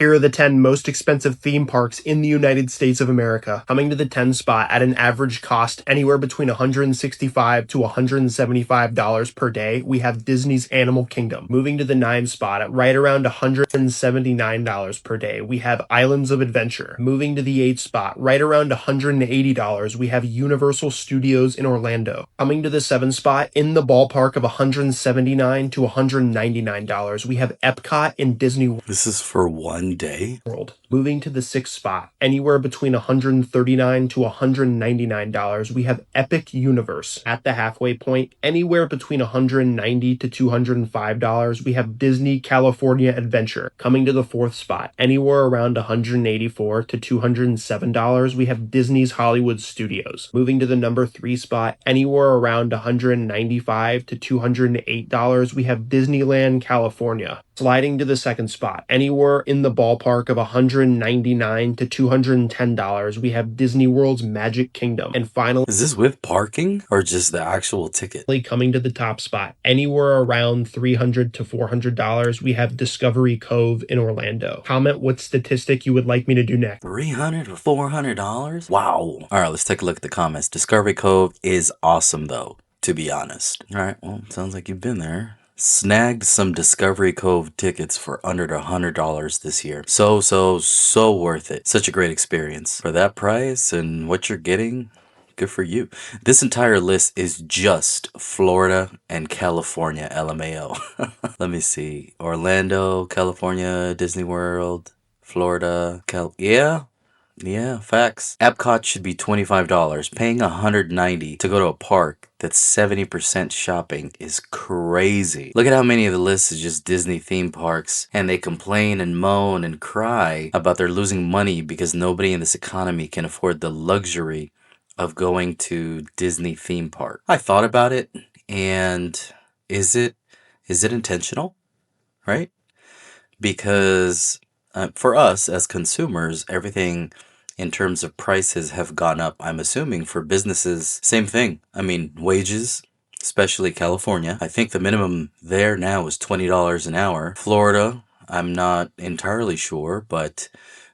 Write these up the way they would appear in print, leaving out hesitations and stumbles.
Here are the 10 most expensive theme parks in the United States of America. Coming to the 10 spot at an average cost anywhere between $165 to $175 per day, we have Disney's Animal Kingdom. Moving to the 9 spot at right around $179 per day, we have Islands of Adventure. Moving to the 8 spot, right around $180, we have Universal Studios in Orlando. Coming to the 7 spot, in the ballpark of $179 to $199, we have Epcot in Disney This is for one day? World. Moving to the 6th spot, anywhere between $139 to $199, we have Epic Universe. At the halfway point, anywhere between $190 to $205, we have Disney California Adventure. Coming to the 4th spot, anywhere around $184 to $207, we have Disney's Hollywood Studios. Moving to the number 3 spot, anywhere around $195 to $208, we have Disneyland California. Sliding to the 2nd spot, anywhere in the ballpark of $199 to $210, we have Disney World's Magic Kingdom. And finally, Is this with parking or just the actual ticket? coming to the top spot, anywhere around $300 to $400, we have Discovery Cove in Orlando. Comment what statistic you would like me to do next. $300 or $400? Wow. All right, let's take a look at the comments. Discovery Cove is awesome, though, to be honest. All right, well, sounds like you've been there. Snagged some Discovery Cove tickets for under $100 this year. So worth it. Such a great experience. For that price and what you're getting, good for you. This entire list is just Florida and California, LMAO. Let me see. Orlando, California, Disney World, Florida, yeah, facts. Epcot should be $25. Paying $190 to go to a park that's 70% shopping is crazy. Look at how many of the list is just Disney theme parks, and they complain and moan and cry about they're losing money because nobody in this economy can afford the luxury of going to Disney theme park. I thought about it, and is it intentional, right? Because for us as consumers, everything in terms of prices have gone up. I'm assuming for businesses, same thing. I mean, wages, especially California. I think the minimum there now is $20 an hour. Florida, I'm not entirely sure, but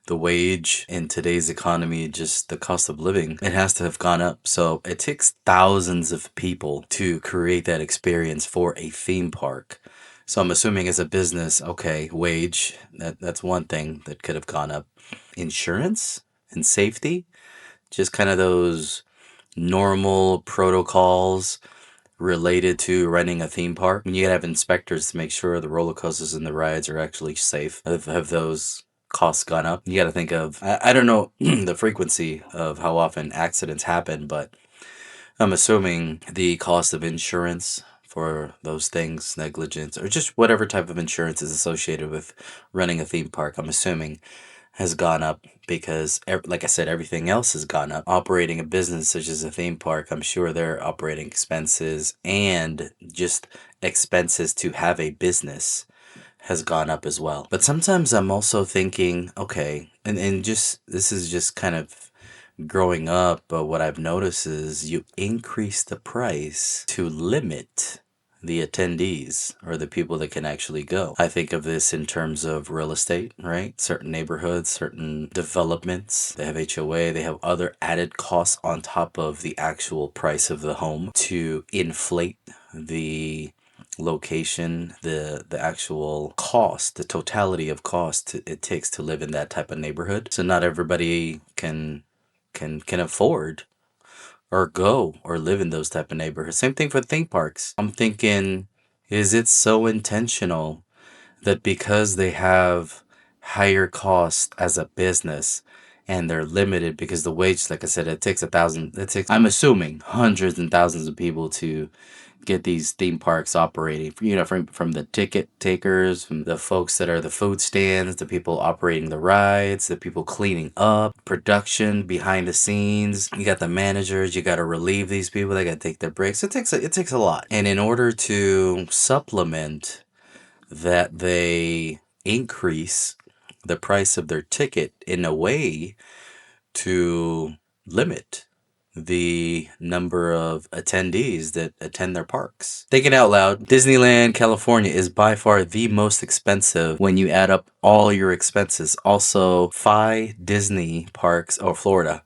the wage in today's economy, just the cost of living, it has to have gone up. So it takes thousands of people to create that experience for a theme park. So I'm assuming as a business, okay, wage, that's one thing that could have gone up. Insurance and safety, just kind of those normal protocols related to renting a theme park. You gotta have inspectors to make sure the roller coasters and the rides are actually safe. Have those costs gone up? You gotta think of, I don't know the frequency of how often accidents happen, but I'm assuming the cost of insurance for those things, negligence, or just whatever type of insurance is associated with running a theme park, I'm assuming has gone up because, like I said, everything else has gone up. Operating a business such as a theme park, I'm sure their operating expenses and just expenses to have a business has gone up as well. But sometimes I'm also thinking, okay, and just this is just kind of growing up, but what I've noticed is you increase the price to limit the attendees or the people that can actually go. I think of this in terms of real estate, right? Certain neighborhoods, certain developments, they have HOA, they have other added costs on top of the actual price of the home to inflate the location, the actual cost, the totality of cost it takes to live in that type of neighborhood. So not everybody can afford or go or live in those type of neighborhoods. Same thing for theme parks. I'm thinking, is it so intentional that because they have higher costs as a business and they're limited because the wage, like I said, I'm assuming hundreds and thousands of people to get these theme parks operating, from the ticket takers, from the folks that are the food stands, the people operating the rides, the people cleaning up, production behind the scenes. You got the managers, you got to relieve these people, they got to take their breaks. It takes a lot. And in order to supplement that, they increase the price of their ticket in a way to limit the number of attendees that attend their parks. Thinking out loud, Disneyland California is by far the most expensive when you add up all your expenses. Also, Disney parks, or Florida.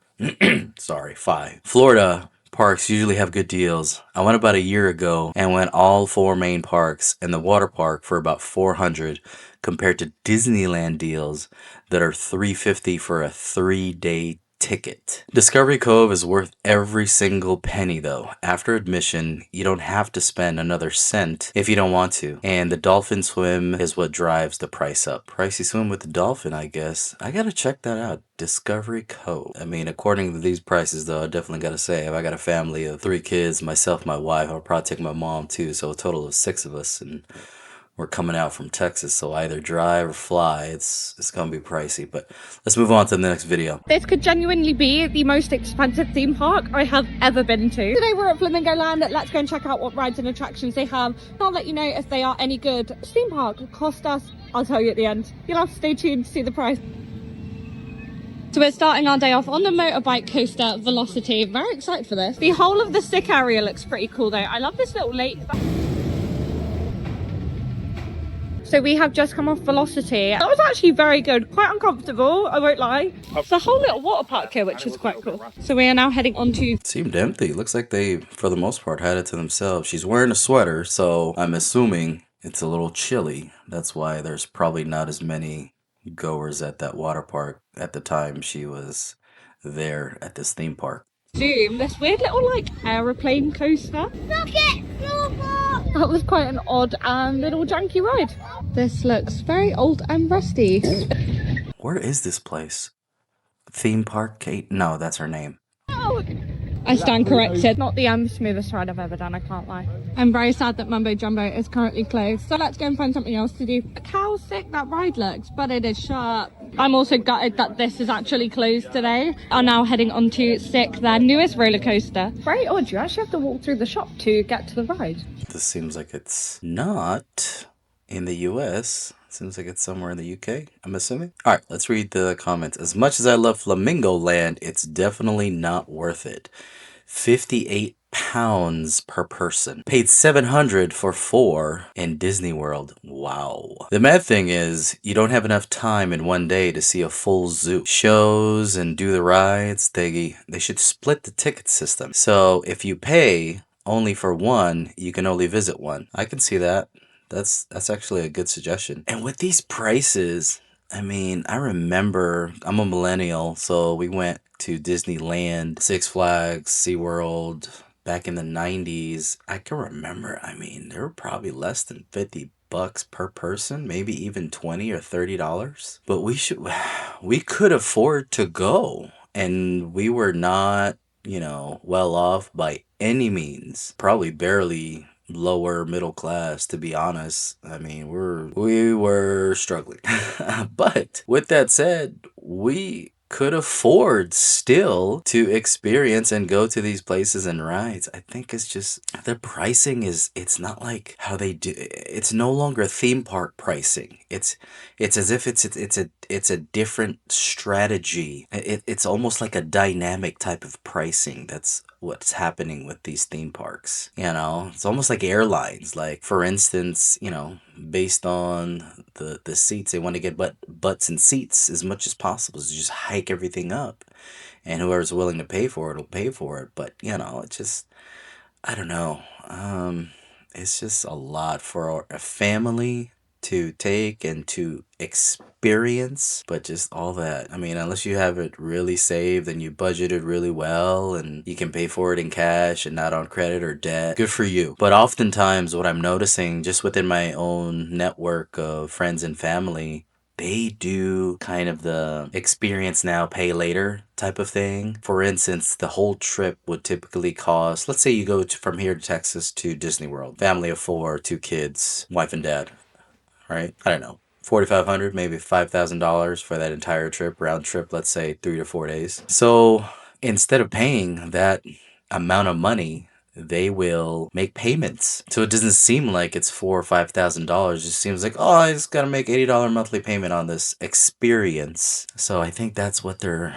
Sorry, Florida parks usually have good deals. I went about a year ago and went all four main parks and the water park for about 400 compared to Disneyland deals that are 350 for a 3-day ticket. Discovery Cove is worth every single penny though. After admission, you don't have to spend another cent if you don't want to. And the dolphin swim is what drives the price up. Pricey swim with the dolphin, I guess. I gotta check that out. Discovery Cove. I mean, according to these prices though, I definitely gotta say, if I got a family of 3 kids, myself, my wife, I'll probably take my mom too, so a total of 6 of us, and we're coming out from Texas, so either drive or fly. It's gonna be pricey, but let's move on to the next video. This could genuinely be the most expensive theme park I have ever been to. Today we're at Flamingo Land. Let's go and check out what rides and attractions they have. I'll let you know if they are any good. This theme park cost us, I'll tell you at the end. You'll have to stay tuned to see the price. So we're starting our day off on the motorbike coaster Velocity. Very excited for this. The whole of the stick area looks pretty cool though. I love this little lake. So we have just come off Velocity. That was actually very good, quite uncomfortable, I won't lie. It's a whole little water park here, which is quite cool. So we are now heading on to... It seemed empty. Looks like they, for the most part, had it to themselves. She's wearing a sweater, so I'm assuming it's a little chilly. That's why there's probably not as many goers at that water park at the time she was there at this theme park. Zoom, this weird little like aeroplane coaster. That was quite an odd and little janky ride. This looks very old and rusty. Where is this place? Theme Park Kate? No, that's her name. I stand corrected. Not the smoothest ride I've ever done, I can't lie. I'm very sad that Mumbo Jumbo is currently closed, so let's go and find something else to do. Look how sick that ride looks, but it is sharp. I'm also gutted that this is actually closed today. Are now heading on to Sick, their newest roller coaster. Very odd, you actually have to walk through the shop to get to the ride. This seems like it's not in the US. Seems like it's somewhere in the UK, I'm assuming. All right, let's read the comments. As much as I love Flamingo Land, it's definitely not worth it. 58 pounds per person. Paid 700 for 4 in Disney World. Wow. The mad thing is, you don't have enough time in one day to see a full zoo. Shows and do the rides, they should split the ticket system. So if you pay only for one, you can only visit one. I can see that. That's actually a good suggestion. And with these prices, I mean, I remember, I'm a millennial, so we went to Disneyland, Six Flags, SeaWorld back in the 90s. I can remember, I mean, they were probably less than $50 per person, maybe even $20 or $30. But we could afford to go, and we were not, well off by any means. Probably barely lower middle class, to be honest. I mean, we were struggling. But with that said, we could afford still to experience and go to these places and rides. I think it's just the pricing it's not like how they do. It's no longer theme park pricing. It's as if it's a different strategy. It's almost like a dynamic type of pricing. That's what's happening with these theme parks. It's almost like airlines. Like, for instance, based on the seats, they want to get butts and seats as much as possible. So just hike everything up, and whoever's willing to pay for it will pay for it. But it's just, I don't know. It's just a lot for a family to take and to experience, but just all that. I mean, unless you have it really saved and you budgeted really well and you can pay for it in cash and not on credit or debt, good for you. But oftentimes what I'm noticing just within my own network of friends and family, they do kind of the experience now, pay later type of thing. For instance, the whole trip would typically cost, let's say you go from here to Texas to Disney World, family of 4, 2 kids, wife and dad, right? I don't know, $4,500, maybe $5,000 for that entire trip, round trip, let's say 3 to 4 days. So instead of paying that amount of money, they will make payments. So it doesn't seem like it's $4,000 or $5,000. It just seems like, oh, I just gotta make $80 monthly payment on this experience. So I think that's what they're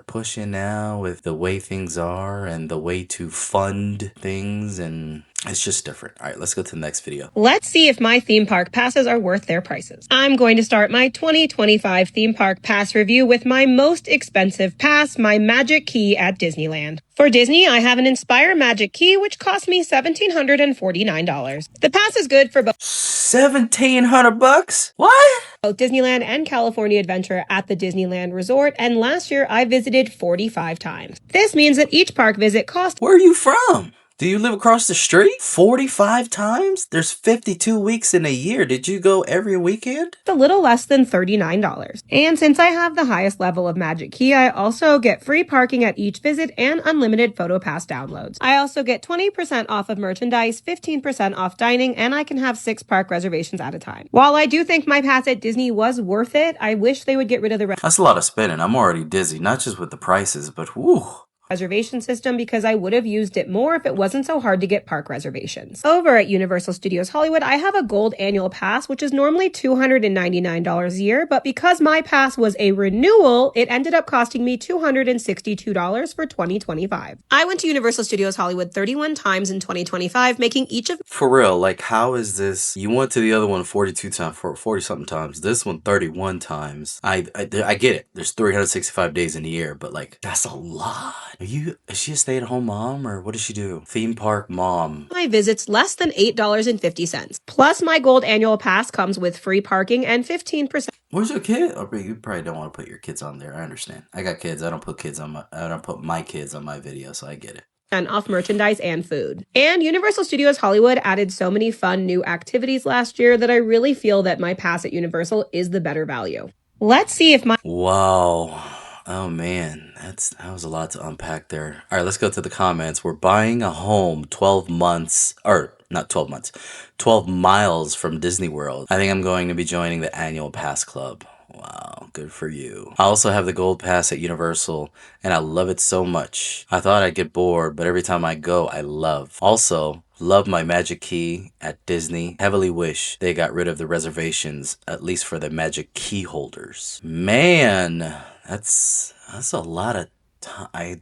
pushing now with the way things are and the way to fund things, and it's just different. All right, let's go to the next video. Let's see if my theme park passes are worth their prices. I'm going to start my 2025 theme park pass review with my most expensive pass, my Magic Key at Disneyland. For Disney, I have an Inspire Magic Key, which cost me $1,749. The pass is good for both $1,700? What? Disneyland and California Adventure at the Disneyland Resort, and last year I visited 45 times. This means that each park visit cost. Where are you from? Do you live across the street? 45 times? There's 52 weeks in a year. Did you go every weekend? A little less than $39. And since I have the highest level of Magic Key, I also get free parking at each visit and unlimited PhotoPass downloads. I also get 20% off of merchandise, 15% off dining, and I can have 6 park reservations at a time. While I do think my pass at Disney was worth it, I wish they would get rid of the That's a lot of spending. I'm already dizzy, not just with the prices, but whew. reservation system because I would have used it more if it wasn't so hard to get park reservations. Over at Universal Studios Hollywood, I have a gold annual pass, which is normally $299 a year, but because my pass was a renewal, it ended up costing me $262 for 2025. I went to Universal Studios Hollywood 31 times in 2025, making each of. For real, like, how is this? You went to the other one 42 times, 40 something times. This one 31 times. I get it. There's 365 days in a year, but like, that's a lot. Is she a stay-at-home mom, or what does she do? Theme park mom. My visits less than $8.50. Plus, my gold annual pass comes with free parking and 15%. Where's your kid? Oh, you probably don't want to put your kids on there. I understand. I got kids. I don't put my kids on my video, so I get it. And off merchandise and food. And Universal Studios Hollywood added so many fun new activities last year that I really feel that my pass at Universal is the better value. Let's see if my. Wow. Oh man, that was a lot to unpack there. All right, let's go to the comments. We're buying a home 12 months, or not 12 months, 12 miles from Disney World. I think I'm going to be joining the annual pass club. Wow, good for you. I also have the gold pass at Universal, and I love it so much. I thought I'd get bored, but every time I go, I love. Also, love my Magic Key at Disney. Heavily wish they got rid of the reservations, at least for the Magic Key holders. Man, that's a lot of time.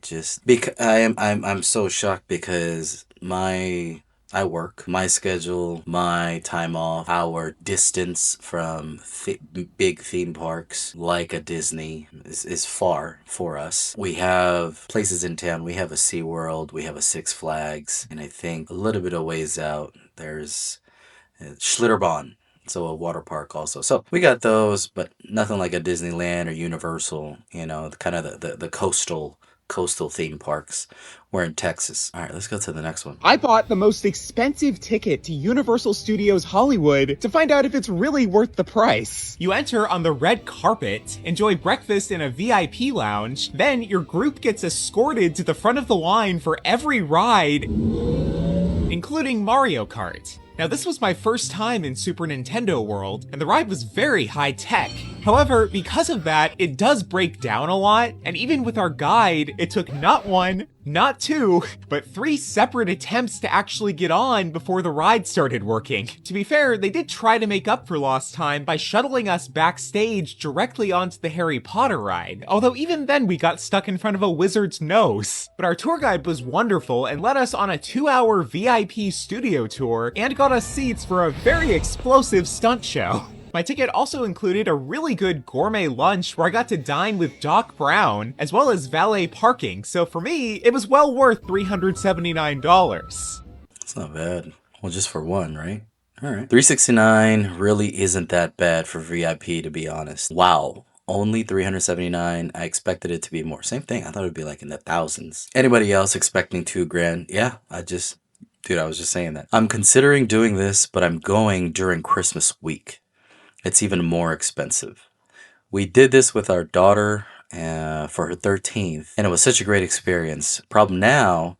I'm so shocked because I work, my schedule, my time off, our distance from big theme parks like a Disney is far for us. We have places in town. We have a SeaWorld, we have a Six Flags, and I think a little bit of ways out, there's Schlitterbahn. So a water park also. So we got those, but nothing like a Disneyland or Universal, kind of the coastal theme parks. We're in Texas. All right, let's go to the next one. I bought the most expensive ticket to Universal Studios Hollywood to find out if it's really worth the price. You enter on the red carpet, enjoy breakfast in a VIP lounge, then your group gets escorted to the front of the line for every ride, including Mario Kart. Now, this was my first time in Super Nintendo World, and the ride was very high-tech. However, because of that, it does break down a lot, and even with our guide, it took not 1, not 2, but 3 separate attempts to actually get on before the ride started working. To be fair, they did try to make up for lost time by shuttling us backstage directly onto the Harry Potter ride, although even then we got stuck in front of a wizard's nose. But our tour guide was wonderful and led us on a 2-hour VIP studio tour and got us seats for a very explosive stunt show. My ticket also included a really good gourmet lunch where I got to dine with Doc Brown, as well as valet parking, so for me, it was well worth $379. It's not bad. Well, just for one, right? All right. $369 really isn't that bad for VIP, to be honest. Wow. Only $379. I expected it to be more. Same thing. I thought it would be like in the thousands. Anybody else expecting $2,000? Yeah, I was just saying that. I'm considering doing this, but I'm going during Christmas week. It's even more expensive. We did this with our daughter for her 13th, and it was such a great experience. Problem now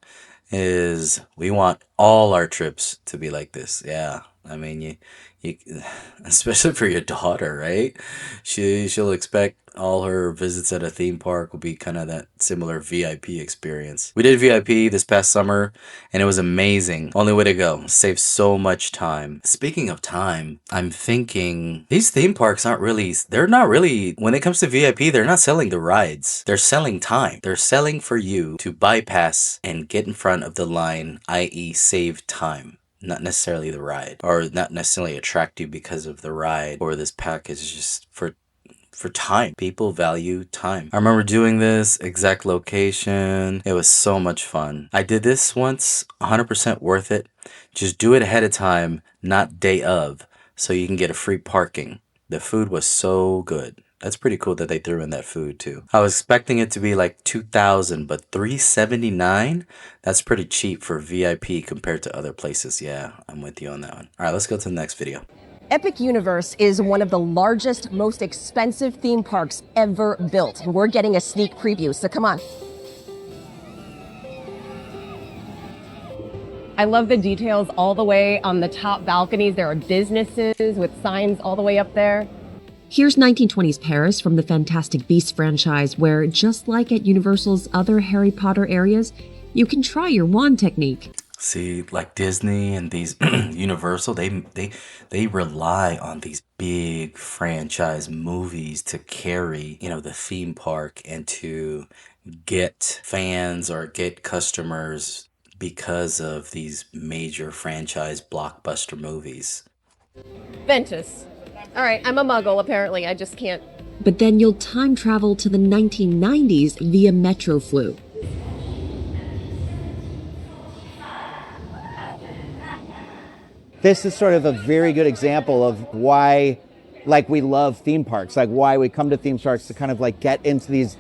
is we want all our trips to be like this. Yeah, I mean, you You, especially for your daughter, right? She'll expect all her visits at a theme park will be kind of that similar VIP experience. We did VIP this past summer and it was amazing. Only way to go. Save so much time. Speaking of time, I'm thinking these theme parks they're not really, when it comes to VIP, they're not selling the rides. They're selling time. They're selling for you to bypass and get in front of the line, i.e. save time. Not necessarily the ride, or not necessarily attract you because of the ride, or this package is just for time. People value time. I remember doing this exact location. It was so much fun. I did this once, 100% worth it. Just do it ahead of time, not day of, so you can get a free parking. The food was so good. That's pretty cool that they threw in that food too. I was expecting it to be like $2,000, but $379? That's pretty cheap for VIP compared to other places. Yeah, I'm with you on that one. All right, let's go to the next video. Epic Universe is one of the largest, most expensive theme parks ever built. We're getting a sneak preview, so come on. I love the details all the way on the top balconies. There are businesses with signs all the way up there. Here's 1920s Paris from the Fantastic Beasts franchise, where, just like at Universal's other Harry Potter areas, you can try your wand technique. See, like Disney and these Universal, they rely on these big franchise movies to carry, the theme park and to get fans or get customers because of these major franchise blockbuster movies. Ventus. All right, I'm a muggle, apparently. I just can't. But then you'll time travel to the 1990s via Metroflu. This is sort of a very good example of why, we love theme parks, why we come to theme parks to kind of get into these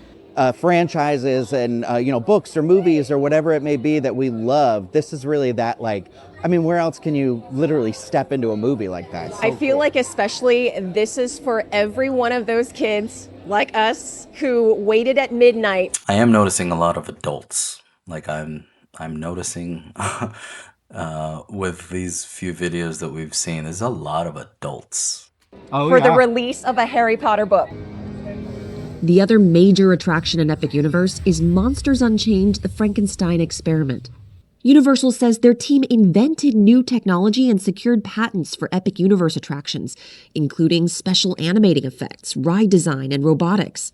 franchises and, books or movies or whatever it may be that we love. This is really that, where else can you literally step into a movie like that? I feel like especially this is for every one of those kids like us who waited at midnight. I am noticing a lot of adults. I'm noticing with these few videos that we've seen, there's a lot of adults. For the release of a Harry Potter book. The other major attraction in Epic Universe is Monsters Unchained: The Frankenstein Experiment. Universal says their team invented new technology and secured patents for Epic Universe attractions, including special animating effects, ride design, and robotics.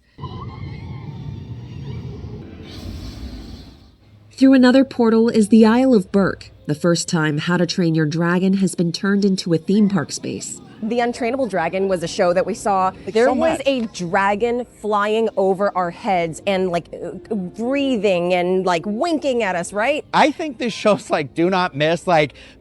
Through another portal is the Isle of Berk, the first time How to Train Your Dragon has been turned into a theme park space. The Untrainable Dragon was a show that we saw. There was a dragon flying over our heads and breathing and winking at us, right? I think this show's do not miss.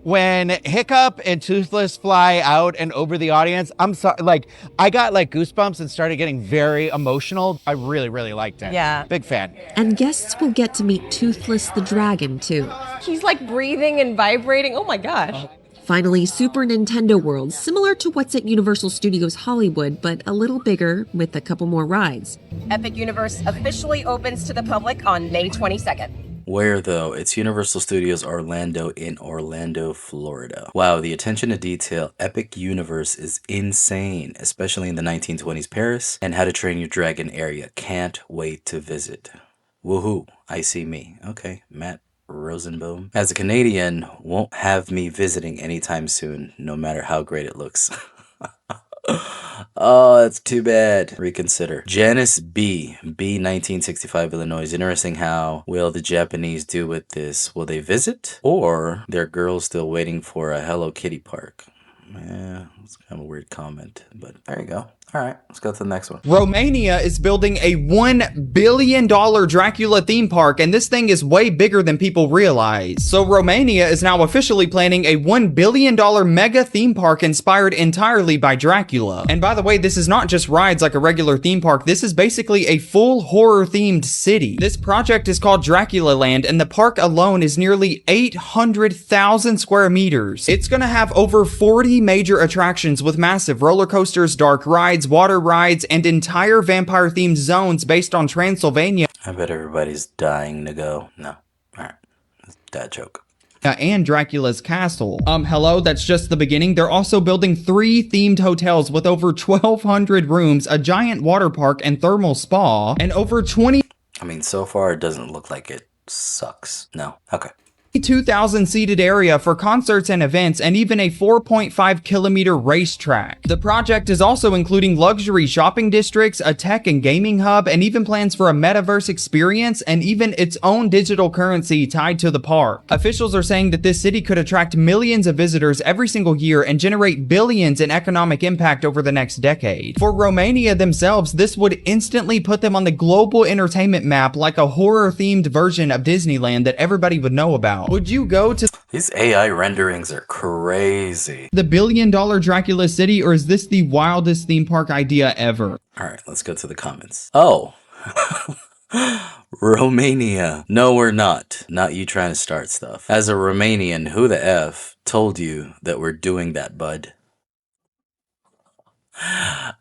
When Hiccup and Toothless fly out and over the audience, I'm sorry, I got goosebumps and started getting very emotional. I really, really liked it. Yeah. Big fan. And guests will get to meet Toothless the dragon, too. He's breathing and vibrating. Oh my gosh. Finally, Super Nintendo World, similar to what's at Universal Studios Hollywood, but a little bigger with a couple more rides. Epic Universe officially opens to the public on May 22nd. Where, though? It's Universal Studios Orlando in Orlando, Florida. Wow, the attention to detail. Epic Universe is insane, especially in the 1920s Paris and How to Train Your Dragon area. Can't wait to visit. Woohoo, I see me. Okay, Matt Rosenboom. As a Canadian, won't have me visiting anytime soon, no matter how great it looks. Oh, that's too bad. Reconsider. Janice B. 1965, Illinois. Interesting how will the Japanese do with this? Will they visit? Or their girls still waiting for a Hello Kitty park? Yeah, it's kind of a weird comment, but there you go. All right, let's go to the next one. Romania is building a $1 billion Dracula theme park, and this thing is way bigger than people realize. So Romania is now officially planning a $1 billion mega theme park inspired entirely by Dracula. And by the way, this is not just rides like a regular theme park, this is basically a full horror-themed city. This project is called Dracula Land, and the park alone is nearly 800,000 square meters. It's gonna have over 40 major attractions with massive roller coasters, dark rides, water rides, and entire vampire-themed zones based on Transylvania. I bet everybody's dying to go. No. Alright. Dad joke. and Dracula's castle. Hello, that's just the beginning. They're also building 3 themed hotels with over 1,200 rooms, a giant water park and thermal spa, and over 20... I mean, so far it doesn't look like it sucks. No. Okay. 2,000 seated area for concerts and events, and even a 4.5 kilometer racetrack. The project is also including luxury shopping districts, a tech and gaming hub, and even plans for a metaverse experience and even its own digital currency tied to the park. Officials are saying that this city could attract millions of visitors every single year and generate billions in economic impact over the next decade. For Romania themselves, this would instantly put them on the global entertainment map like a horror-themed version of Disneyland that everybody would know about. Would you go to These AI renderings are crazy. the billion-dollar Dracula city, or is this the wildest theme park idea ever? All right, let's go to the comments. Oh. Romania. No, we're not. Not you trying to start stuff. As a Romanian, who the F told you that we're doing that, bud?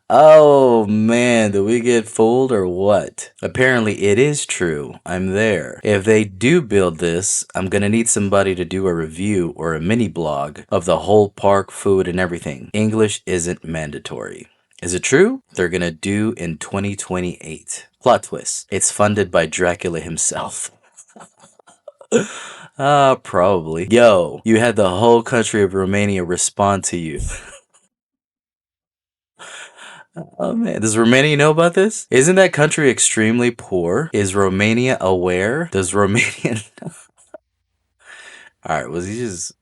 Oh man, did we get fooled or what? Apparently it is true. I'm there. If they do build this, I'm gonna need somebody to do a review or a mini blog of the whole park, food, and everything. English isn't mandatory. Is it true? They're gonna do in 2028. Plot twist. It's funded by Dracula himself. Probably. Yo, you had the whole country of Romania respond to you. Oh man, does Romania know about this? Isn't that country extremely poor? Is Romania aware? Does Romania know? Alright, was he just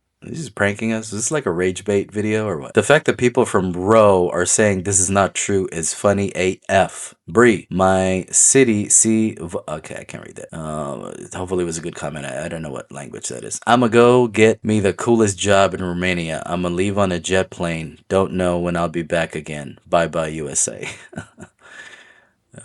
pranking us? Is this like a rage bait video or what? The fact that people from Ro are saying this is not true is funny AF. Bree, my city, okay, I can't read that. Hopefully it was a good comment. I don't know what language that is. I'ma go get me the coolest job in Romania. I'ma leave on a jet plane. Don't know when I'll be back again. Bye bye, USA.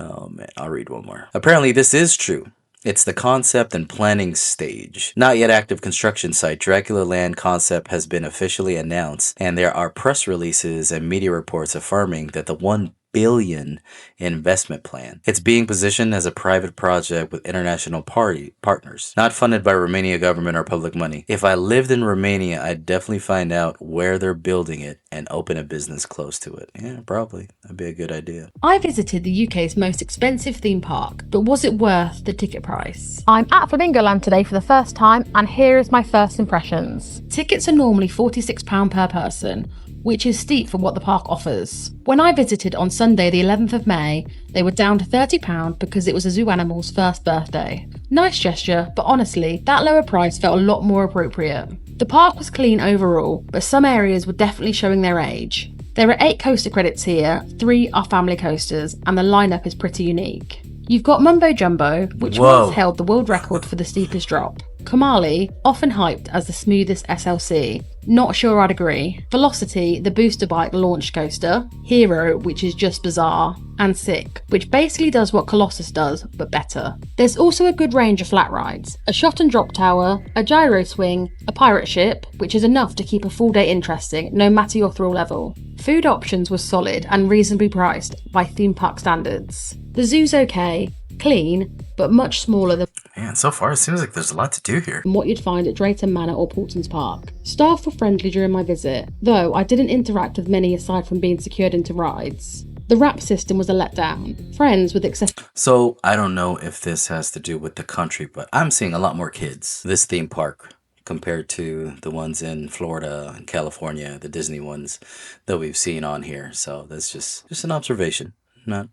Oh man, I'll read one more. Apparently this is true. It's the concept and planning stage. Not yet active construction site, Dracula Land concept has been officially announced, and there are press releases and media reports affirming that the $1 billion investment plan. It's being positioned as a private project with international partners, not funded by Romania government or public money. If I lived in Romania, I'd definitely find out where they're building it and open a business close to it. Yeah, probably. That'd be a good idea. I visited the UK's most expensive theme park, but was it worth the ticket price? I'm at Flamingo Land today for the first time, and here is my first impressions. Tickets are normally £46 per person, which is steep for what the park offers. When I visited on Sunday the 11th of May, they were down to £30 because it was a zoo animal's first birthday. Nice gesture, but honestly, that lower price felt a lot more appropriate. The park was clean overall, but some areas were definitely showing their age. There are 8 coaster credits here, 3 are family coasters, and the lineup is pretty unique. You've got Mumbo Jumbo, which once held the world record for the steepest drop. Kamali, often hyped as the smoothest SLC. Not sure I'd agree. Velocity, the booster bike launch coaster. Hero, which is just bizarre. And Sick, which basically does what Colossus does, but better. There's also a good range of flat rides. A shot and drop tower, a gyro swing, a pirate ship, which is enough to keep a full day interesting, no matter your thrill level. Food options were solid and reasonably priced by theme park standards. The zoo's okay, clean, but much smaller than Man, so far it seems like there's a lot to do here. what you'd find at Drayton Manor or Portons Park. Staff were friendly during my visit, though I didn't interact with many aside from being secured into rides. The wrap system was a letdown. Friends with accessible... So, I don't know if this has to do with the country, but I'm seeing a lot more kids. This theme park, compared to the ones in Florida and California, the Disney ones that we've seen on here. So, that's just an observation. Not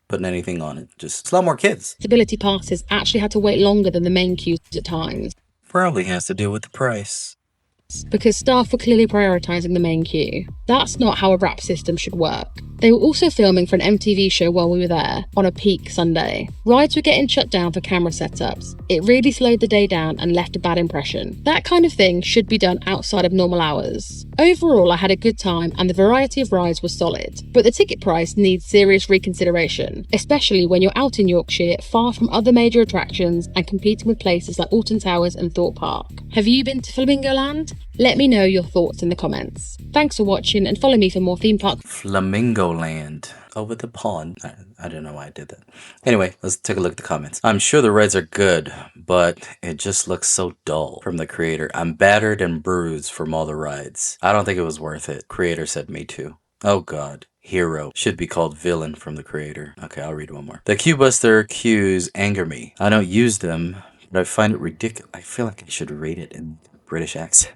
putting anything on it. Just a lot more kids. Accessibility passes actually had to wait longer than the main queues at times, Probably has to do with the price. because staff were clearly prioritising the main queue. That's not how a wrap system should work. They were also filming for an MTV show while we were there, on a peak Sunday. Rides were getting shut down for camera setups. It really slowed the day down and left a bad impression. That kind of thing should be done outside of normal hours. Overall, I had a good time and the variety of rides was solid, but the ticket price needs serious reconsideration, especially when you're out in Yorkshire, far from other major attractions and competing with places like Alton Towers and Thorpe Park. Have you been to Flamingo Land? Let me know your thoughts in the comments. Thanks for watching and follow me for more theme park Flamingo Land. over the pond. I don't know why I did that. Anyway, let's take a look at the comments. I'm sure the rides are good, but it just looks so dull. From the creator, I'm battered and bruised from all the rides. I don't think it was worth it. Creator said me too. Oh god. Hero. Should be called villain from the creator. Okay, I'll read one more. The Queue Buster queues anger me. I don't use them, but I find it ridiculous. I feel like I should rate it in British accent.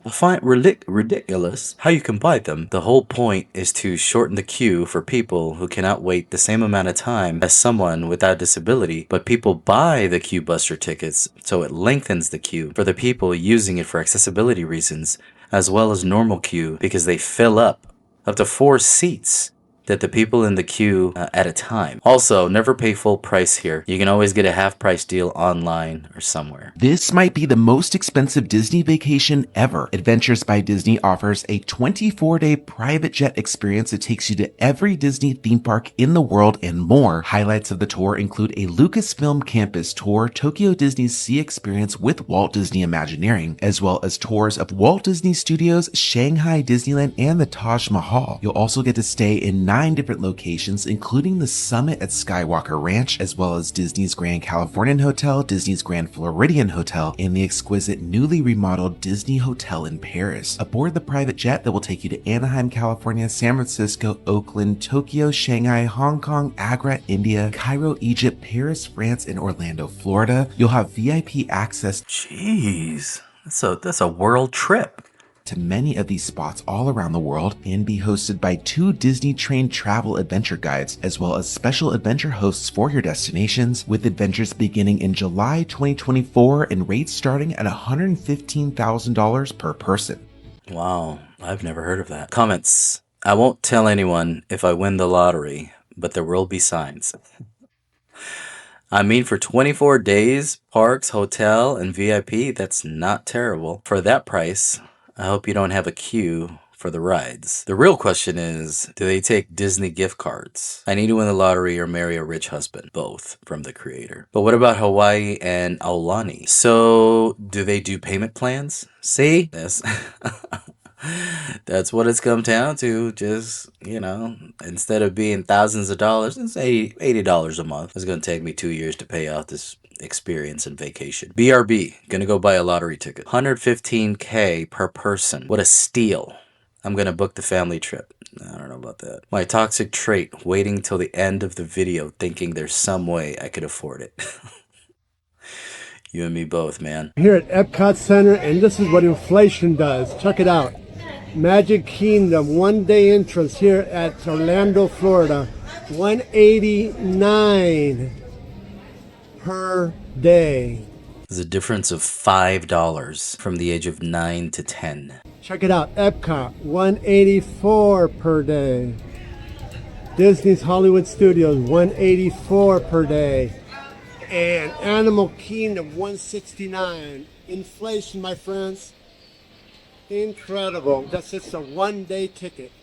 I find it ridiculous how you can buy them. The whole point is to shorten the queue for people who cannot wait the same amount of time as someone without disability, but people buy the Queue Buster tickets, so it lengthens the queue for the people using it for accessibility reasons, as well as normal queue because they fill up to 4 seats that the people in the queue at a time. Also, never pay full price here. You can always get a half price deal online or somewhere. This might be the most expensive Disney vacation ever. Adventures by Disney offers a 24-day private jet experience that takes you to every Disney theme park in the world and more. Highlights of the tour include a Lucasfilm campus tour, Tokyo Disney's Sea Experience with Walt Disney Imagineering, as well as tours of Walt Disney Studios, Shanghai Disneyland, and the Taj Mahal. You'll also get to stay in 9 different locations, including the Summit at Skywalker Ranch, as well as Disney's Grand Californian Hotel, Disney's Grand Floridian Hotel, and the exquisite newly remodeled Disney Hotel in Paris. Aboard the private jet that will take you to Anaheim, California, San Francisco, Oakland, Tokyo, Shanghai, Hong Kong, Agra, India, Cairo, Egypt, Paris, France, and Orlando, Florida, you'll have VIP access. Jeez, that's a world trip. To many of these spots all around the world and be hosted by 2 Disney-trained travel adventure guides, as well as special adventure hosts for your destinations, with adventures beginning in July 2024 and rates starting at $115,000 per person. Wow, I've never heard of that. Comments. I won't tell anyone if I win the lottery, but there will be signs. I mean, for 24 days, parks, hotel, and VIP, that's not terrible. For that price, I hope you don't have a queue for the rides. The real question is, do they take Disney gift cards? I need to win the lottery or marry a rich husband. Both, from the creator. But what about Hawaii and Aulani? So, do they do payment plans? See? That's what it's come down to. Just, instead of being thousands of dollars, it's $80 a month. It's going to take me 2 years to pay out this experience and vacation. BRB, gonna go buy a lottery ticket. $115K per person. What a steal. I'm gonna book the family trip. I don't know about that. My toxic trait, waiting till the end of the video thinking there's some way I could afford it. You and me both, man. Here at Epcot Center, and this is what inflation does. Check it out. Magic Kingdom, 1-day entrance here at Orlando, Florida. $189 per day. There's a difference of $5 from the age of 9 to 10. Check it out. Epcot, $184 per day. Disney's Hollywood Studios, $184 per day. And Animal Kingdom, $169. Inflation, my friends. Incredible. That's just a 1-day ticket.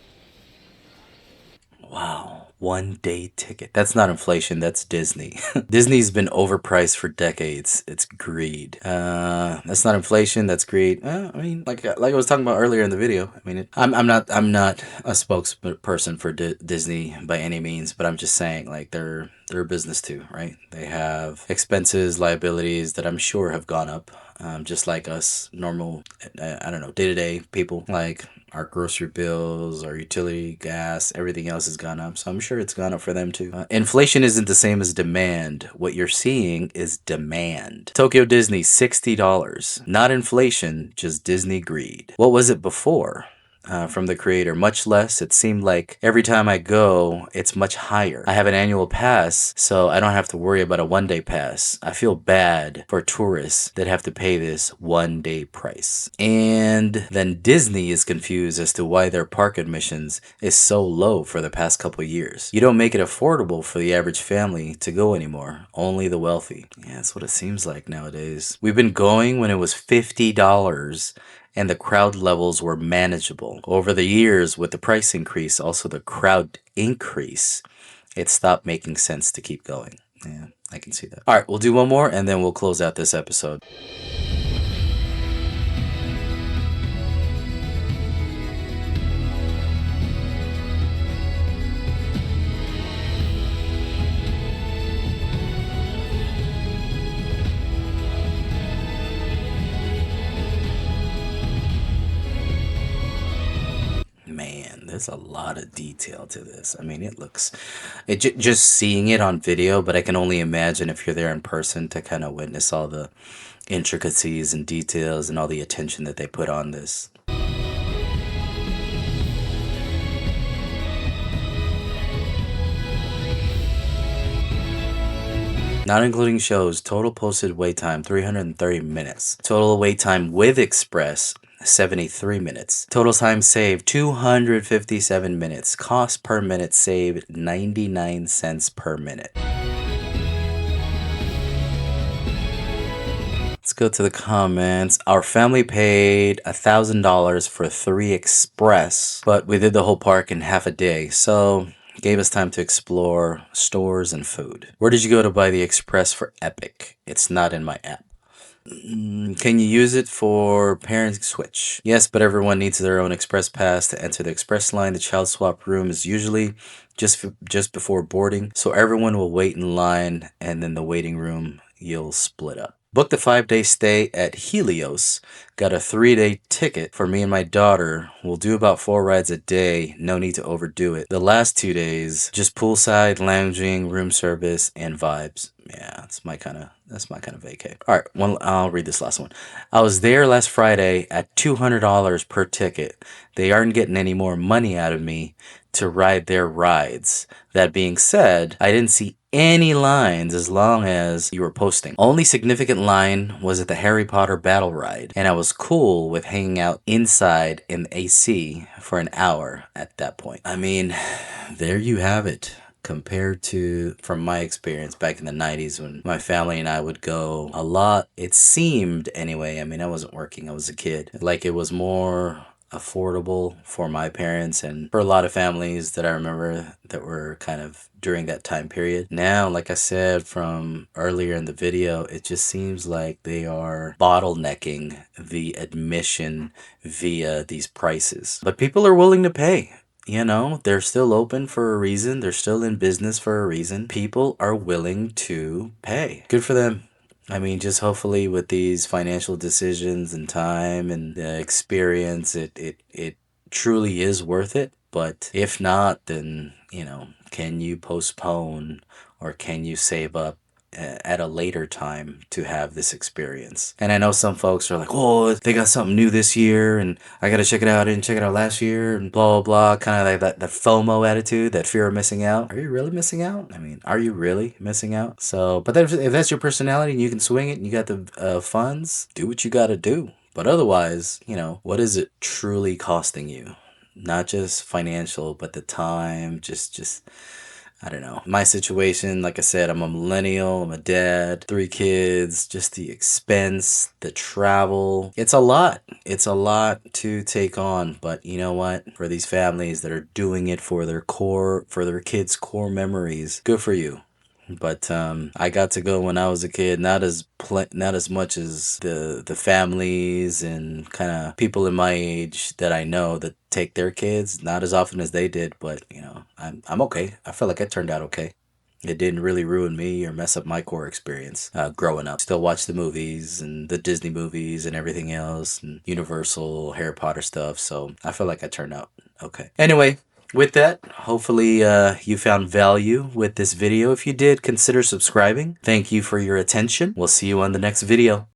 Wow. 1-day ticket. That's not inflation, that's Disney. Disney's been overpriced for decades. It's greed. That's not inflation, that's greed. I mean, like I was talking about earlier in the video. I mean, I'm not a spokesperson for Disney by any means, but I'm just saying, like, they're a business too, right? They have expenses, liabilities that I'm sure have gone up. Just like us normal, day-to-day people, like our grocery bills, our utility, gas, everything else has gone up. So I'm sure it's gone up for them too. Inflation isn't the same as demand. What you're seeing is demand. Tokyo Disney, $60. Not inflation, just Disney greed. What was it before? From the creator, much less. It seemed like every time I go, it's much higher. I have an annual pass, so I don't have to worry about a 1-day pass. I feel bad for tourists that have to pay this 1-day price. And then Disney is confused as to why their park admissions is so low for the past couple years. You don't make it affordable for the average family to go anymore. Only the wealthy. Yeah, that's what it seems like nowadays. We've been going when it was $50 and the crowd levels were manageable. Over the years, with the price increase, also the crowd increase, it stopped making sense to keep going. Yeah, I can see that. All right, we'll do one more and then we'll close out this episode. There's a lot of detail to this. I mean, just seeing it on video, but I can only imagine if you're there in person to kind of witness all the intricacies and details and all the attention that they put on this. Not including shows, total posted wait time 330 minutes. Total wait time with Express 73 minutes. Total time saved 257 minutes. Cost per minute saved 99 cents per minute. Let's go to the comments. Our family paid $1,000 for 3 Express, but we did the whole park in half a day, so gave us time to explore stores and food. Where did you go to buy the Express for Epic? It's not in my app. Can you use it for parent switch? Yes, but everyone needs their own Express pass to enter the Express line. The child swap room is usually just before boarding, so everyone will wait in line, and then the waiting room you'll split up. Booked a 5-day stay at Helios. Got a 3-day ticket for me and my daughter. We'll do about 4 rides a day. No need to overdo it. The last 2 days, just poolside, lounging, room service, and vibes. Yeah, that's my kind of vacay. All right, I'll read this last one. I was there last Friday at $200 per ticket. They aren't getting any more money out of me to ride their rides. That being said, I didn't see any lines as long as you were posting. Only significant line was at the Harry Potter battle ride, and I was cool with hanging out inside in the AC for an hour at that point. I mean, there you have it. Compared to, from my experience back in the 90s when my family and I would go a lot, it seemed anyway, I mean, I wasn't working, I was a kid, like it was more affordable for my parents and for a lot of families that I remember that were kind of during that time period. Now, like I said from earlier in the video, it just seems like they are bottlenecking the admission via these prices. But people are willing to pay. You know, they're still open for a reason. They're still in business for a reason. People are willing to pay. Good for them. I mean, just hopefully with these financial decisions and time and the experience, it truly is worth it. But if not, then, you know, can you postpone or can you save up at a later time to have this experience? And I know some folks are like, oh, they got something new this year and I gotta check it out. I didn't check it out last year and blah, blah, blah. Kind of like that FOMO attitude, that fear of missing out. Are you really missing out? I mean, are you really missing out? So, but then if that's your personality and you can swing it and you got the funds, do what you gotta do. But otherwise, you know, what is it truly costing you? Not just financial, but the time, just I don't know. My situation, like I said, I'm a millennial, I'm a dad, 3 kids, just the expense, the travel. It's a lot. It's a lot to take on. But you know what? For these families that are doing it for their kids' core memories, good for you. But I got to go when I was a kid, not as much as the families and kind of people in my age that I know that take their kids, not as often as they did. But you know, I'm okay. I feel like it turned out okay. It didn't really ruin me or mess up my core experience growing up. Still watch the movies and the Disney movies and everything else and Universal, Harry Potter stuff. So I feel like I turned out okay. Anyway. With that, hopefully you found value with this video. If you did, consider subscribing. Thank you for your attention. We'll see you on the next video.